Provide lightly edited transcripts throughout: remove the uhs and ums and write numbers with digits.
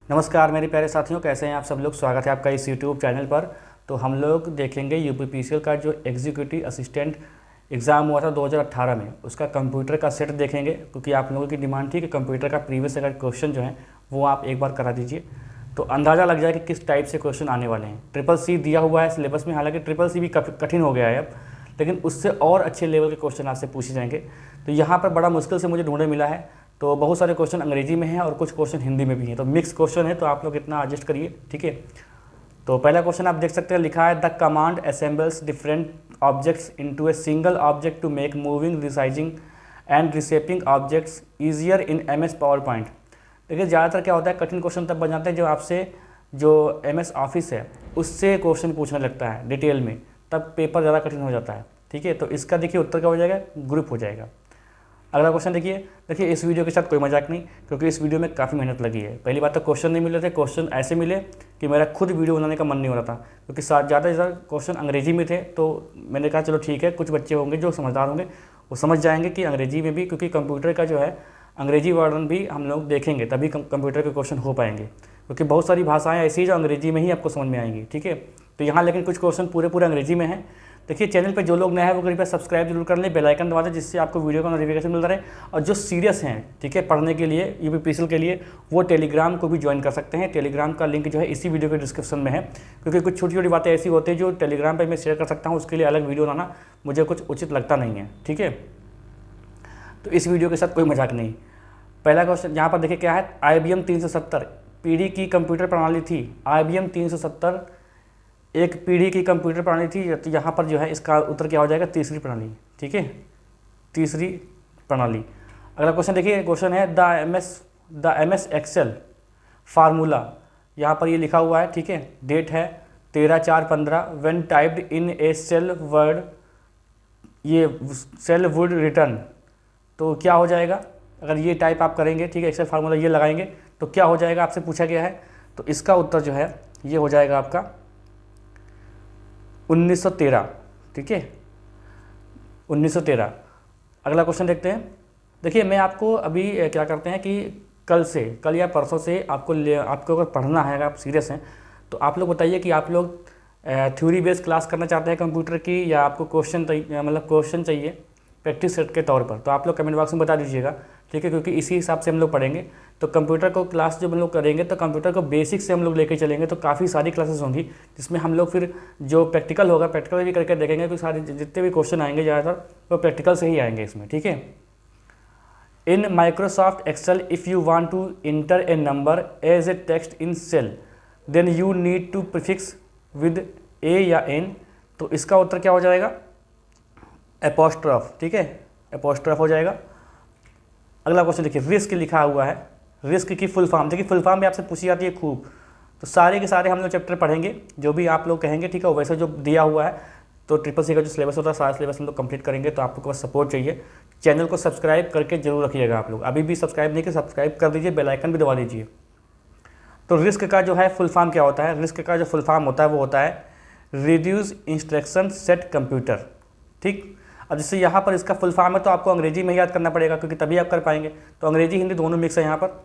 नमस्कार मेरे प्यारे साथियों, कैसे हैं आप सब लोग। स्वागत है आपका इस यूट्यूब चैनल पर। तो हम लोग देखेंगे यूपीपीसीएल का जो एग्जीक्यूटिव असिस्टेंट एग्ज़ाम हुआ था 2018 में, उसका कंप्यूटर का सेट देखेंगे, क्योंकि आप लोगों की डिमांड थी कि कंप्यूटर का प्रीवियस अगर क्वेश्चन जो है वो आप एक बार करा दीजिए, तो अंदाज़ा लग जाए कि किस टाइप से क्वेश्चन आने वाले हैं। ट्रिपल सी दिया हुआ है सिलेबस में, हालांकि ट्रिपल सी भी कठिन हो गया है अब, लेकिन उससे और अच्छे लेवल के क्वेश्चन आपसे पूछे जाएंगे। तो यहाँ पर बड़ा मुश्किल से मुझे ढूंढे मिला है, तो बहुत सारे क्वेश्चन अंग्रेजी में हैं और कुछ क्वेश्चन हिंदी में भी हैं, तो मिक्स क्वेश्चन है, तो आप लोग इतना एडजस्ट करिए, ठीक है। तो पहला क्वेश्चन आप देख सकते हैं, लिखा है the command assembles different objects into a single object to make moving, resizing and reshaping objects easier in MS PowerPoint. देखिए ज़्यादातर क्या होता है, कठिन क्वेश्चन तब बन जाते हैं जब आपसे जो एमएस ऑफिस है उससे क्वेश्चन पूछने लगता है डिटेल में, तब पेपर ज़्यादा कठिन हो जाता है, ठीक है। तो इसका देखिए उत्तर क्या हो जाएगा, ग्रुप हो जाएगा। अगला क्वेश्चन देखिए इस वीडियो के साथ कोई मजाक नहीं, क्योंकि इस वीडियो में काफ़ी मेहनत लगी है। पहली बात तो क्वेश्चन नहीं मिले थे, क्वेश्चन ऐसे मिले कि मेरा खुद वीडियो बनाने का मन नहीं हो रहा था, क्योंकि ज़्यादा से ज़्यादा क्वेश्चन अंग्रेजी में थे। तो मैंने कहा चलो ठीक है, कुछ बच्चे होंगे जो समझदार होंगे, वो समझ जाएंगे कि अंग्रेजी में भी, क्योंकि कंप्यूटर का जो है अंग्रेजी वर्जन भी हम लोग देखेंगे तभी कंप्यूटर के क्वेश्चन हो पाएंगे, क्योंकि बहुत सारी भाषाएँ ऐसी जो अंग्रेजी में ही आपको समझ में आएंगी, ठीक है। तो यहाँ लेकिन कुछ क्वेश्चन पूरे अंग्रेजी में हैं। देखिए चैनल पे जो लोग नए हैं वो कृपया सब्सक्राइब जरूर कर लें, बेल आइकन दबा दें, जिससे आपको वीडियो का नोटिफिकेशन मिलता रहे। और जो सीरियस हैं, ठीक है, पढ़ने के लिए यूपीपीसीएल के लिए, वो टेलीग्राम को भी ज्वाइन कर सकते हैं। टेलीग्राम का लिंक जो है इसी वीडियो के डिस्क्रिप्शन में है, क्योंकि कुछ छोटी छोटी बातें ऐसी होती हैं जो टेलीग्राम पर मैं शेयर कर सकता हूँ, उसके लिए अलग वीडियो बनाना मुझे कुछ उचित लगता नहीं है, ठीक है। तो इस वीडियो के साथ कोई मजाक नहीं। पहला क्वेश्चन यहाँ पर देखिए क्या है, IBM 370 पीढ़ी की कंप्यूटर प्रणाली थी। IBM 370 एक पीढ़ी की कंप्यूटर प्रणाली थी। तो यहाँ पर जो है इसका उत्तर क्या हो जाएगा, तीसरी प्रणाली, ठीक है, तीसरी प्रणाली। अगला क्वेश्चन देखिए, क्वेश्चन है द MS एक्सेल फार्मूला, यहाँ पर ये लिखा हुआ है, ठीक है, डेट है 13/4/15, when typed in a cell word, ये सेल वुड रिटर्न। तो क्या हो जाएगा अगर ये टाइप आप करेंगे, ठीक है, एक्सेल फार्मूला ये लगाएंगे तो क्या हो जाएगा, आपसे पूछा गया है। तो इसका उत्तर जो है ये हो जाएगा आपका 1913, ठीक है, 1913। अगला क्वेश्चन देखते हैं। देखिए मैं आपको अभी क्या करते हैं कि कल या परसों से आपको अगर पढ़ना है, अगर आप सीरियस हैं तो आप लोग बताइए कि आप लोग थ्योरी बेस्ड क्लास करना चाहते हैं कंप्यूटर की, या आपको क्वेश्चन चाहिए प्रैक्टिस सेट के तौर पर। तो आप लोग कमेंट बॉक्स में बता दीजिएगा, ठीक है, क्योंकि इसी हिसाब से हम लोग पढ़ेंगे। तो कंप्यूटर को क्लास जब हम लोग करेंगे तो कंप्यूटर को बेसिक से हम लोग लेके चलेंगे, तो काफ़ी सारी क्लासेस होंगी जिसमें हम लोग फिर जो प्रैक्टिकल होगा प्रैक्टिकल भी करके देखेंगे। तो सारे जितने भी क्वेश्चन आएंगे ज़्यादातर वो प्रैक्टिकल से ही आएंगे इसमें, ठीक है। In Microsoft Excel if you want to enter a number as a text in cell then you need to prefix with a या एन। तो इसका उत्तर क्या हो जाएगा, एपोस्ट्रोफ, ठीक है, एपोस्ट्रोफ हो जाएगा। अगला क्वेश्चन देखिए, रिस्क लिखा हुआ है, रिस्क की फुल फॉर्म, देखिए फुल फॉर्म भी आपसे पूछी जाती है खूब। तो सारे के सारे हम लोग चैप्टर पढ़ेंगे, जो भी आप लोग कहेंगे, ठीक है, वैसे जो दिया हुआ है। तो ट्रिपल सी का जो सिलेबस होता है सारा सिलेबस हम लोग कंप्लीट करेंगे। तो आपको बस सपोर्ट चाहिए, चैनल को सब्सक्राइब करके जरूर रखिएगा। आप लोग अभी भी सब्सक्राइब नहीं किए, सब्सक्राइब कर दीजिए, बेल आइकन भी दबा दीजिए। तो रिस्क का जो है फुल फॉर्म क्या होता है, रिस्क का जो फुल फॉर्म होता है वो होता है रिड्यूस इंस्ट्रक्शन सेट कंप्यूटर, ठीक। अब जैसे यहाँ पर इसका फुल फॉर्म है तो आपको अंग्रेजी में याद करना पड़ेगा, क्योंकि तभी आप कर पाएंगे। तो अंग्रेजी हिंदी दोनों मिक्स है यहाँ पर।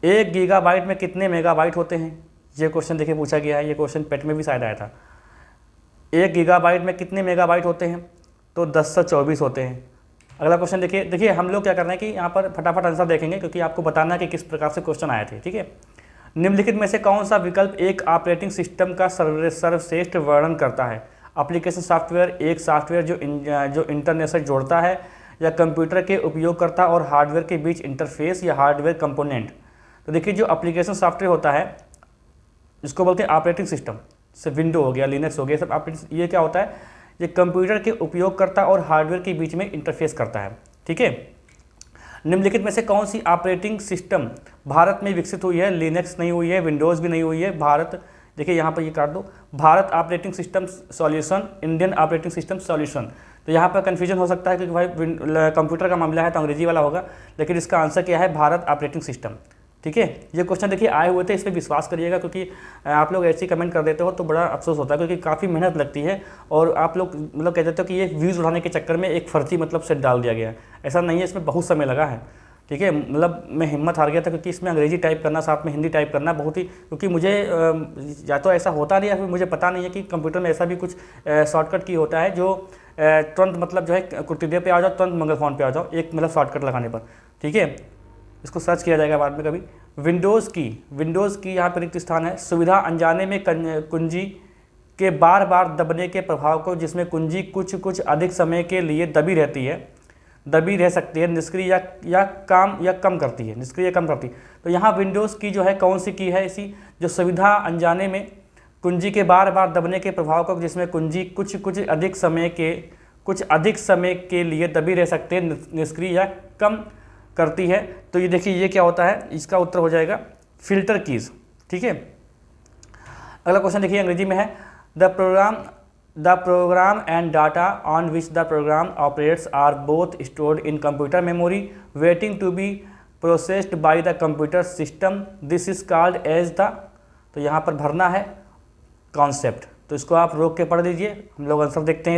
1 गीगाबाइट में कितने मेगाबाइट होते हैं, ये क्वेश्चन देखिए पूछा गया है, ये क्वेश्चन पेट में भी शायद आया था। 1 गीगाबाइट में कितने मेगाबाइट होते हैं, तो 1024 होते हैं। अगला क्वेश्चन देखिए हम लोग क्या कर रहे हैं कि यहाँ पर फटाफट आंसर देखेंगे, क्योंकि आपको बताना है कि किस प्रकार से क्वेश्चन आए थे, ठीक है। निम्नलिखित में से कौन सा विकल्प एक ऑपरेटिंग सिस्टम का सर्वश्रेष्ठ वर्णन करता है। एप्लीकेशन सॉफ्टवेयर, एक सॉफ्टवेयर जो इंटरनेट से जोड़ता है, या कंप्यूटर के उपयोगकर्ता और हार्डवेयर के बीच इंटरफेस, या हार्डवेयर कंपोनेंट। तो देखिए जो एप्लीकेशन सॉफ्टवेयर होता है जिसको बोलते हैं ऑपरेटिंग सिस्टम, जैसे विंडो हो गया, लिनक्स हो गया, सब ऑपरेटिंग, ये क्या होता है, ये कंप्यूटर के उपयोगकर्ता और हार्डवेयर के बीच में इंटरफेस करता है, ठीक है। निम्नलिखित में से कौन सी ऑपरेटिंग सिस्टम भारत में विकसित हुई है, लिनक्स नहीं हुई है, विंडोज़ भी नहीं हुई है, भारत, देखिए यहाँ पर ये काट दो, Bharat operating system solution, Indian operating system solution. तो यहाँ पर कन्फ्यूजन हो सकता है क्योंकि भाई कंप्यूटर का मामला है तो अंग्रेजी वाला होगा, लेकिन इसका आंसर क्या है, भारत ऑपरेटिंग सिस्टम, ठीक है। ये क्वेश्चन देखिए आए हुए थे, इस पर विश्वास करिएगा, क्योंकि आप लोग ऐसे ही कमेंट कर देते हो तो बड़ा अफसोस होता है, क्योंकि काफ़ी मेहनत लगती है। और आप लोग कह देते हो कि ये व्यूज़ उठाने के चक्कर में एक फर्जी सेट डाल दिया गया है। ऐसा नहीं है, इसमें बहुत समय लगा है, ठीक है। मतलब मैं हिम्मत हार गया था, क्योंकि इसमें अंग्रेजी टाइप करना साथ में हिंदी टाइप करना बहुत ही, क्योंकि मुझे या तो ऐसा होता नहीं, या फिर मुझे पता नहीं है कि कंप्यूटर में ऐसा भी कुछ शॉर्टकट की होता है जो तुरंत मतलब जो है कुर्तिदे पे आ जाओ, तुरंत मंगल फोन पे आ जाओ, एक मतलब शॉर्टकट लगाने पर, ठीक है। इसको सर्च किया जाएगा बाद में कभी। विंडोज़ की यहाँ पर रिक्त स्थान है। सुविधा अनजाने में कुंजी के बार बार दबने के प्रभाव को, जिसमें कुंजी कुछ अधिक समय के लिए दबी रह सकती है, निष्क्रिय या कम करती है, तो यहाँ विंडोज़ की जो है कौन सी की है ऐसी, जो सुविधा अनजाने में कुंजी के बार बार दबने के प्रभाव को, जिसमें कुंजी कुछ अधिक समय के लिए दबी रह सकते हैं, निष्क्रिय या कम करती है। तो ये देखिए ये क्या होता है, इसका उत्तर हो जाएगा फिल्टर कीज़, ठीक है। अगला क्वेश्चन देखिए अंग्रेजी में है, the program and data on which the program operates are both stored in computer memory waiting to be processed by the computer system. This is called as the, तो यहाँ पर भरना है कॉन्सेप्ट, तो इसको आप रोक के पढ़ लीजिए, हम लोग आंसर देखते हैं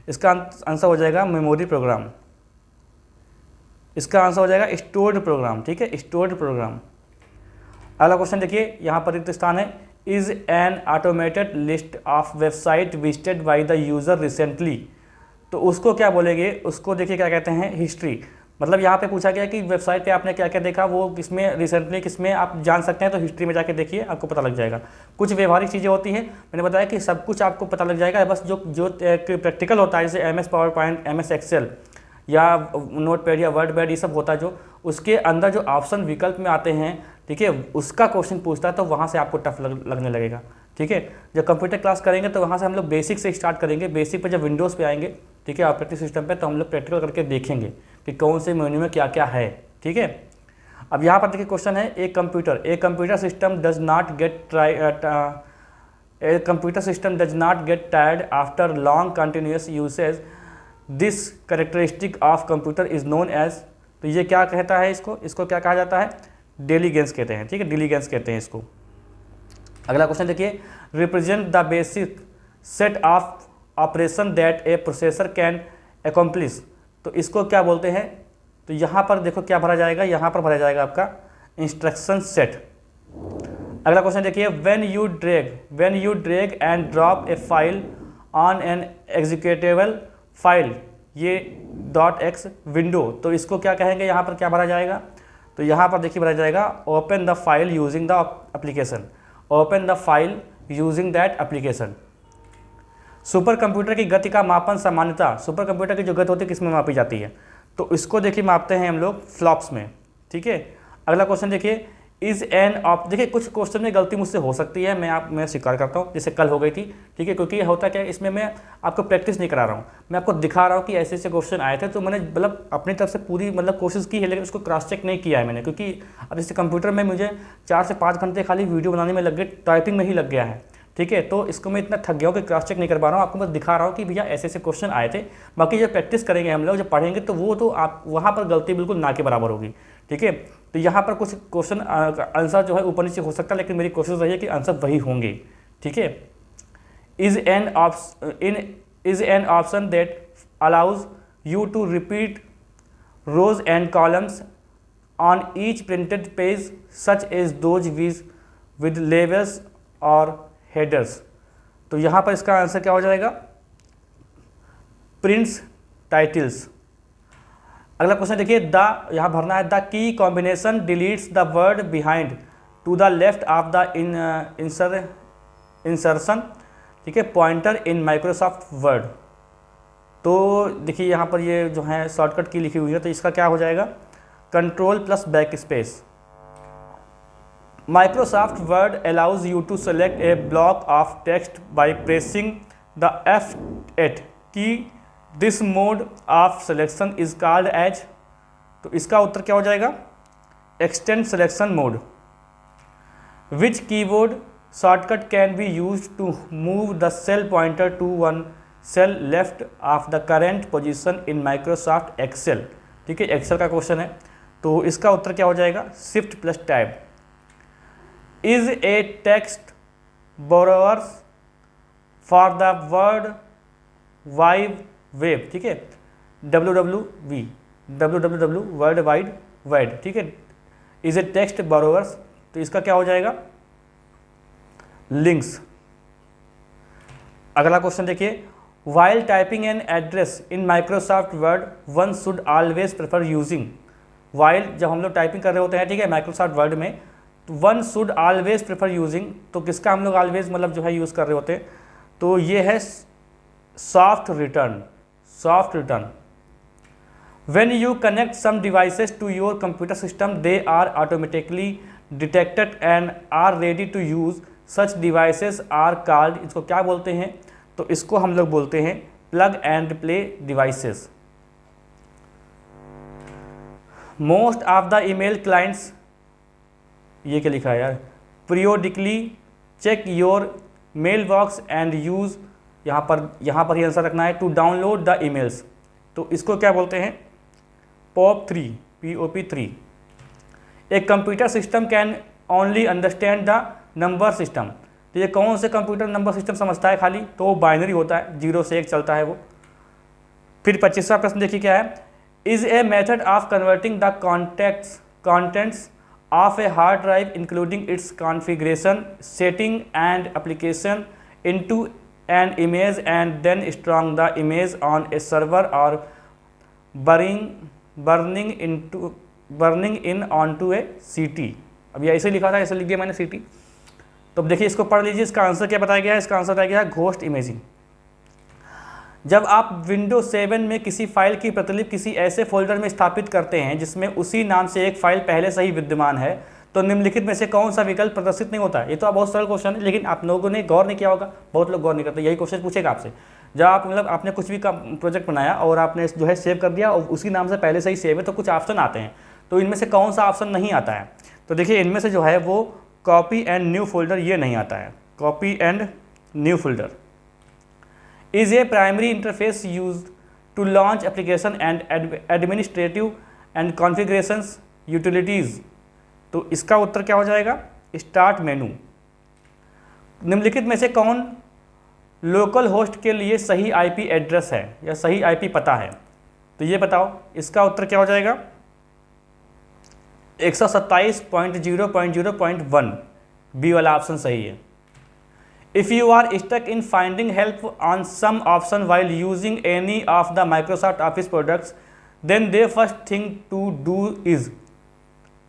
इसका आंसर हो जाएगा मेमोरी प्रोग्राम, इसका आंसर हो जाएगा स्टोर्ड प्रोग्राम, ठीक है, स्टोर्ड प्रोग्राम। अगला क्वेश्चन देखिए, यहाँ पर रिक्त स्थान है, is N automated list of website visited by the user recently. तो उसको क्या बोलेंगे, उसको देखिए क्या कहते हैं, हिस्ट्री। मतलब यहाँ पे पूछा गया कि वेबसाइट पे आपने क्या क्या देखा, वो किसमें रिसेंटली किसमें आप जान सकते हैं, तो हिस्ट्री में जाके देखिए आपको पता लग जाएगा। कुछ व्यवहारिक चीज़ें होती हैं, मैंने बताया कि सब कुछ आपको पता लग जाएगा, बस जो प्रैक्टिकल होता है, जैसे MS PowerPoint, MS Excel या नोटपैड या वर्डपैड, ये सब होता है जो उसके अंदर जो ऑप्शन विकल्प में आते हैं, ठीक है, उसका क्वेश्चन पूछता है, तो वहाँ से आपको टफ लगने लगेगा, ठीक है। जब कंप्यूटर क्लास करेंगे तो वहाँ से हम लोग बेसिक से स्टार्ट करेंगे, बेसिक पे जब विंडोज़ पे आएंगे, ठीक है, ऑपरेटिंग सिस्टम पे, तो हम लोग प्रैक्टिकल करके देखेंगे कि कौन से मेन्यू में क्या क्या है, ठीक है। अब यहाँ पर देखिए क्वेश्चन है, a computer system does not get tired after long continuous usage, this characteristic of computer is known as. तो ये क्या कहता है, इसको क्या कहा जाता है, डिलीजेंस कहते हैं, ठीक है, डिलीजेंस कहते हैं इसको। अगला क्वेश्चन देखिए, represent the basic set of operation that A processor can accomplish. तो इसको क्या बोलते हैं, तो यहाँ पर देखो क्या भरा जाएगा, यहाँ पर भरा जाएगा आपका इंस्ट्रक्शन सेट। अगला क्वेश्चन देखिए, when you drag and drop A file on an executable file, ये .x विंडो, तो इसको क्या कहेंगे, यहाँ पर क्या भरा जाएगा, तो यहाँ पर देखिए भरा जाएगा open the file using the application, open the file using that application. Super computer की गति का मापन सामान्यतः, सुपर कंप्यूटर की जो गति होती है किस में मापी जाती है, तो इसको देखिए मापते हैं हम लोग फ्लॉप्स में, ठीक है। अगला क्वेश्चन देखिए, इज एन ऑफ, देखिए कुछ क्वेश्चन में गलती मुझसे हो सकती है, मैं स्वीकार करता हूँ, जैसे कल हो गई थी, ठीक है, क्योंकि होता क्या है, इसमें मैं आपको प्रैक्टिस नहीं करा रहा हूँ, मैं आपको दिखा रहा हूँ कि ऐसे ऐसे क्वेश्चन आए थे, तो मैंने मतलब अपनी तरफ से पूरी मतलब कोशिश की है, लेकिन उसको क्रॉस चेक नहीं किया है मैंने, क्योंकि अब जैसे कंप्यूटर में मुझे 4 से 5 घंटे खाली वीडियो बनाने में लग गए, टाइपिंग में ही लग गया है, ठीक है। तो इसको मैं इतना थक गया हूँ कि क्रॉस चेक नहीं कर पा रहा हूँ, आपको बस दिखा रहा हूँ कि भैया ऐसे ऐसे क्वेश्चन आए थे। बाकी जब प्रैक्टिस करेंगे हम लोग, जब पढ़ेंगे, तो वो तो आप वहाँ पर गलती बिल्कुल ना के बराबर होगी, ठीक है। तो यहाँ पर कुछ क्वेश्चन आंसर जो है ऊपर नीचे हो सकता है, लेकिन मेरी कोशिश रही है कि आंसर वही होंगे, ठीक है। Is an option that allows you to repeat rows and columns on each printed page such as those with labels और हेडर्स। तो यहाँ पर इसका आंसर क्या हो जाएगा, प्रिंट्स टाइटल्स। अगला क्वेश्चन देखिए, द, यहाँ भरना है, the key combination deletes the word behind to the left of the insertion, ठीक है, पॉइंटर इन माइक्रोसॉफ्ट वर्ड। तो देखिए यहाँ पर ये जो है शॉर्टकट की लिखी हुई है, तो इसका क्या हो जाएगा, control plus back space. Microsoft Word allows you to select a block of text by pressing the F8 key. This mode of selection is called as, तो इसका उत्तर क्या हो जाएगा, Extend Selection Mode. Which keyboard shortcut can be used to move the cell pointer to one cell left of the current position in Microsoft Excel, ठीक है, Excel का question है, तो इसका उत्तर क्या हो जाएगा, Shift plus Tab. Is a text borrowers for the World Wide Web, ठीक है, WWW, World Wide वर्ड, ठीक है। इज ए टेक्स्ट बोरोवर्स, तो इसका क्या हो जाएगा, लिंक्स। अगला क्वेश्चन देखिए, while typing an address in Microsoft word one should always prefer using, while जब हम लोग टाइपिंग कर रहे होते हैं, ठीक है, माइक्रोसॉफ्ट वर्ड में, तो one should always prefer using, तो किसका हम लोग ऑलवेज मतलब जो है यूज़ कर रहे होते हैं, तो ये है soft return, soft return. When you connect some devices to your computer system, they are automatically detected and are ready to use. Such devices are called, इसको क्या बोलते हैं, तो इसको हम लोग बोलते हैं plug and play devices. Most of the email clients, ये क्या लिखा है यार, periodically check your mailbox and use, यहाँ पर ही आंसर रखना है, to download the emails, तो इसको क्या बोलते हैं, POP3, POP3। एक computer system can only understand the number system, तो ये कौन से कंप्यूटर नंबर सिस्टम समझता है खाली, तो वो बाइनरी होता है, 0 से 1 चलता है वो। फिर 25वां प्रश्न देखिए क्या है, is a method of converting the contents of a hard drive including its configuration, setting and application into an image and then storing the image on a server और burning in on to a CT। अब ये ऐसे लिखा था, ऐसे लिख दिया मैंने CT। तो अब देखिए इसको पढ़ लीजिए, इसका आंसर क्या बताया गया है, इसका आंसर बताया गया है घोस्ट इमेजिंग। जब आप विंडोज 7 में किसी फाइल की प्रतिलिपि किसी ऐसे फोल्डर में स्थापित करते हैं जिसमें उसी नाम से एक फाइल पहले से ही विद्यमान है, तो निम्नलिखित में से कौन सा विकल्प प्रदर्शित नहीं होता है। ये तो बहुत सरल क्वेश्चन है, लेकिन आप लोगों ने गौर नहीं किया होगा, बहुत लोग गौर नहीं करते। यही क्वेश्चन पूछेगा आपसे, जब आप मतलब आपने कुछ भी का प्रोजेक्ट बनाया और आपने जो है सेव कर दिया और उसी नाम से पहले से ही सेव है, तो कुछ ऑप्शन आते हैं, तो इनमें से कौन सा ऑप्शन नहीं आता है, तो देखिए इनमें से जो है वो कॉपी एंड न्यू फोल्डर, ये नहीं आता है, copy and new folder. Is a primary interface use to launch application and administrative and configurations utilities, तो इसका उत्तर क्या हो जाएगा, स्टार्ट मेनू। निम्नलिखित में से कौन लोकल होस्ट के लिए सही IP एड्रेस है या सही IP पता है, तो ये बताओ, इसका उत्तर क्या हो जाएगा, 127.0.0.1, बी वाला ऑप्शन सही है। If you are stuck in finding help on some option while using any of the Microsoft Office products, then the first thing to do is,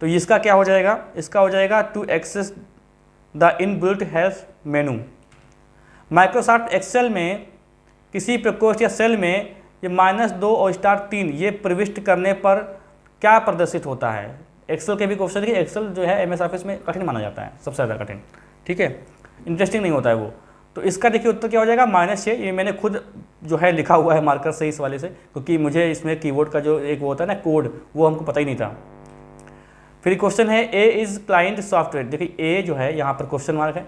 तो इसका क्या हो जाएगा, इसका हो जाएगा to access the inbuilt help menu. Microsoft Excel में किसी प्रकोष्ठ या सेल में ये -2 और *3 ये प्रविष्ट करने पर क्या प्रदर्शित होता है। एक्सेल के भी क्वेश्चन देखिए, एक्सेल जो है MS ऑफिस में कठिन माना जाता है, सबसे ज़्यादा कठिन, ठीक है, इंटरेस्टिंग नहीं होता है वो। तो इसका देखिए उत्तर क्या हो जाएगा, -6। ये मैंने खुद जो है लिखा हुआ है मार्कर से इस वाले से, क्योंकि मुझे इसमें कीबोर्ड का जो एक वो होता है ना कोड, वो हमको पता ही नहीं था। फिर क्वेश्चन है, ए इज़ क्लाइंट सॉफ्टवेयर, देखिए ए जो है यहाँ पर क्वेश्चन मार्क है,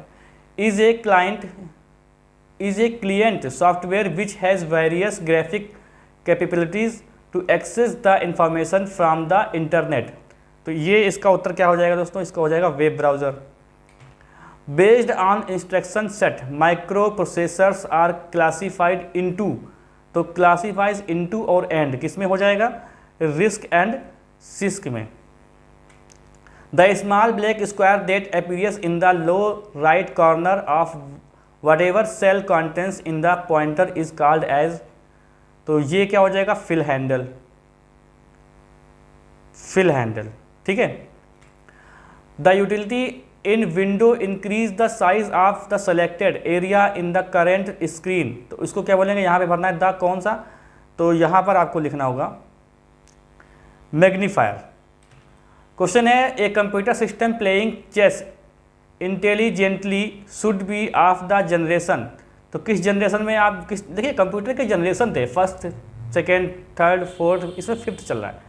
is a client software which has various graphic capabilities to access the information from the internet, तो ये इसका उत्तर क्या हो जाएगा दोस्तों, इसका हो जाएगा web browser. Based on instruction set micro processors are classified into, तो क्लासीफाइज इनटू और एंड किस में हो जाएगा, रिस्क एंड सिस्क में। The small black square that appears in the low right corner of whatever cell contents in the pointer is called as, तो ये क्या हो जाएगा, फिल हैंडल, फिल हैंडल, ठीक है। The utility in window increase the size of the selected area in the current screen, तो इसको क्या बोलेंगे, यहाँ पे भरना है द कौन सा, तो यहाँ पर आपको लिखना होगा मैग्नीफायर। क्वेश्चन है, a computer system playing chess intelligently should be of the generation, तो किस जनरेशन में आप किस, देखिए कंप्यूटर के जनरेशन थे, फर्स्ट, सेकेंड, थर्ड, फोर्थ, इसमें 5th चल रहा है,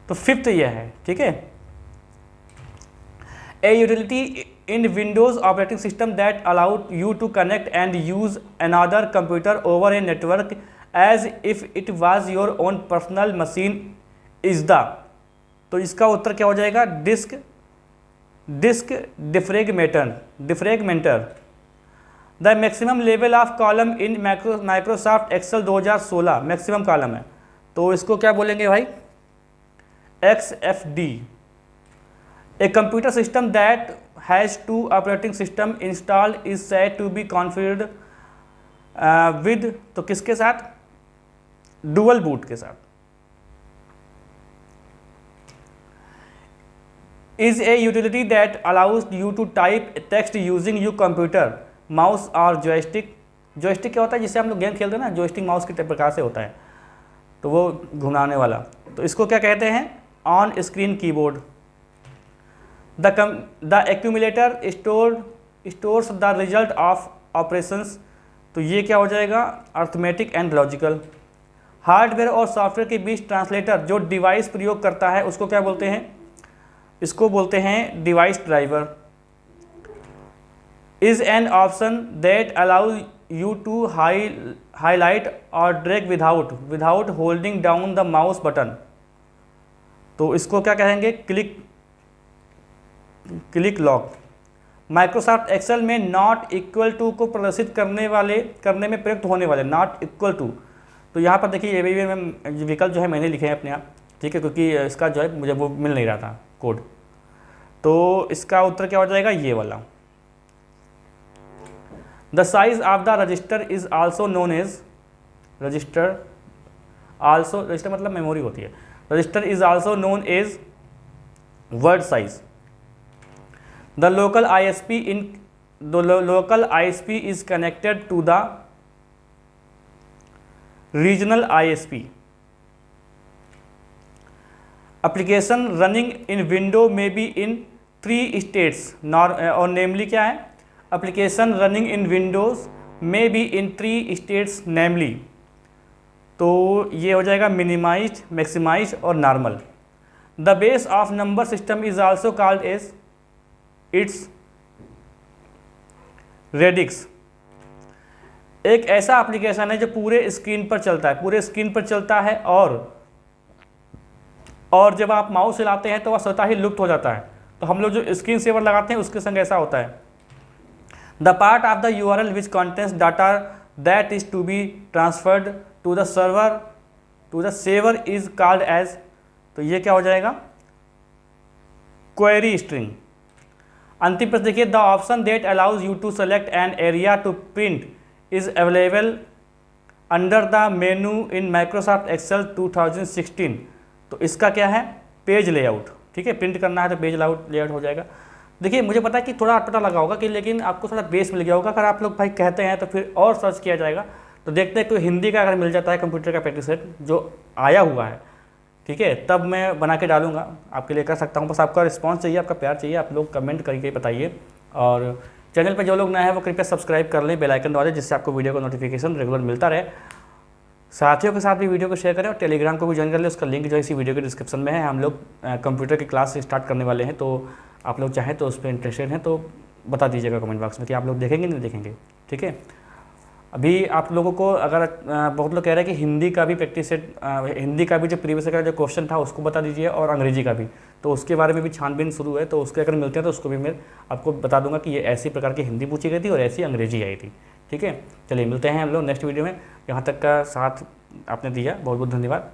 तो 5th यह है, ठीक है। A utility in Windows operating system that allow you to connect and use another computer over a network as if it was your own personal machine is the, तो इसका उत्तर क्या हो जाएगा, disk defragmenter. The maximum level of column in Microsoft Excel 2016 maximum column है, तो इसको क्या बोलेंगे भाई, XFD, a computer system that has 2 operating system installed is said to be configured with, तो किसके साथ, डुअल बूट के साथ। Is a utility that allows you to type text using your computer, mouse और joystick। joystick क्या होता है, जिससे हम लोग गेम खेलते हैं ना, joystick माउस के प्रकार से होता है, तो वो घुमाने वाला, तो इसको क्या कहते हैं, on screen keyboard. The accumulator stores the result of operations, तो ये क्या हो जाएगा, अर्थमेटिक एंड लॉजिकल। हार्डवेयर और सॉफ्टवेयर के बीच ट्रांसलेटर जो डिवाइस प्रयोग करता है उसको क्या बोलते हैं, इसको बोलते हैं device driver. Is an option that allow you to highlight और drag without holding down the mouse button, तो इसको क्या कहेंगे, क्लिक लॉक। माइक्रोसॉफ्ट एक्सेल में नॉट इक्वल टू को प्रदर्शित करने में प्रयुक्त होने वाले नॉट इक्वल टू, तो यहाँ पर देखिए ये में विकल्प जो है मैंने लिखे हैं अपने आप, ठीक है, क्योंकि इसका जो है मुझे वो मिल नहीं रहा था कोड, तो इसका उत्तर क्या हो जाएगा, ये वाला। The size of the register is also known as, register मतलब मेमोरी होती है, register is also known as word size. The local ISP is connected to the regional ISP. Application running in window may be in 3 states, और namely क्या है, application running in Windows may be in 3 states namely, तो ये हो जाएगा minimize, maximize और normal. The base of number system is also called as its radix, एक ऐसा एप्लीकेशन है जो पूरे स्क्रीन पर चलता है, और जब आप माउस चलाते हैं तो वह स्वतः ही लुप्त हो जाता है, तो हम लोग जो स्क्रीन सेवर लगाते हैं उसके संग ऐसा होता है। The part of the URL which contains data that is to be transferred to the server is called as, तो ये क्या हो जाएगा, क्वेरी स्ट्रिंग। अंतिम प्रश्न देखिए, the option that allows you to select an area to print is available under the menu in Microsoft Excel 2016, तो इसका क्या है, पेज लेआउट, ठीक है, प्रिंट करना है तो पेज लेआउट हो जाएगा। देखिए मुझे पता है कि थोड़ा अटपटा लगा होगा कि, लेकिन आपको थोड़ा बेस मिल गया होगा, अगर आप लोग भाई कहते हैं तो फिर और सर्च किया जाएगा, तो देखते हैं कोई हिंदी का अगर मिल जाता है कंप्यूटर का प्रैक्टिस सेट जो आया हुआ है, ठीक है, तब मैं बना के डालूंगा, आपके लिए कर सकता हूँ। बस आपका रिस्पांस चाहिए, आपका प्यार चाहिए, आप लोग कमेंट करके बताइए, और चैनल पर जो लोग नए हैं वो कृपया सब्सक्राइब कर लें, बेल आइकन दबा दें, जिससे आपको वीडियो का नोटिफिकेशन रेगुलर मिलता रहे। साथियों के साथ भी वीडियो को शेयर करें, और टेलीग्राम को भी ज्वाइन कर लें, उसका लिंक जो है इसी वीडियो के डिस्क्रिप्शन में है। हम लोग कंप्यूटर की क्लास स्टार्ट करने वाले हैं, तो आप लोग चाहें तो उस पर इंटरेस्टेड हैं तो बता दीजिएगा कमेंट बॉक्स में कि आप लोग देखेंगे नहीं देखेंगे, ठीक है। अभी आप लोगों को अगर बहुत लोग कह रहे हैं कि हिंदी का भी प्रैक्टिस सेट, हिंदी का भी जो प्रीवियस का जो क्वेश्चन था उसको बता दीजिए, और अंग्रेजी का भी, तो उसके बारे में भी छानबीन शुरू है, तो उसके अगर मिलते हैं तो उसको भी मैं आपको बता दूंगा कि ये ऐसी प्रकार की हिंदी पूछी गई थी और ऐसी अंग्रेजी आई थी, ठीक है। चलिए मिलते हैं हम लोग नेक्स्ट वीडियो में। यहाँ तक का साथ आपने दिया, बहुत बहुत धन्यवाद।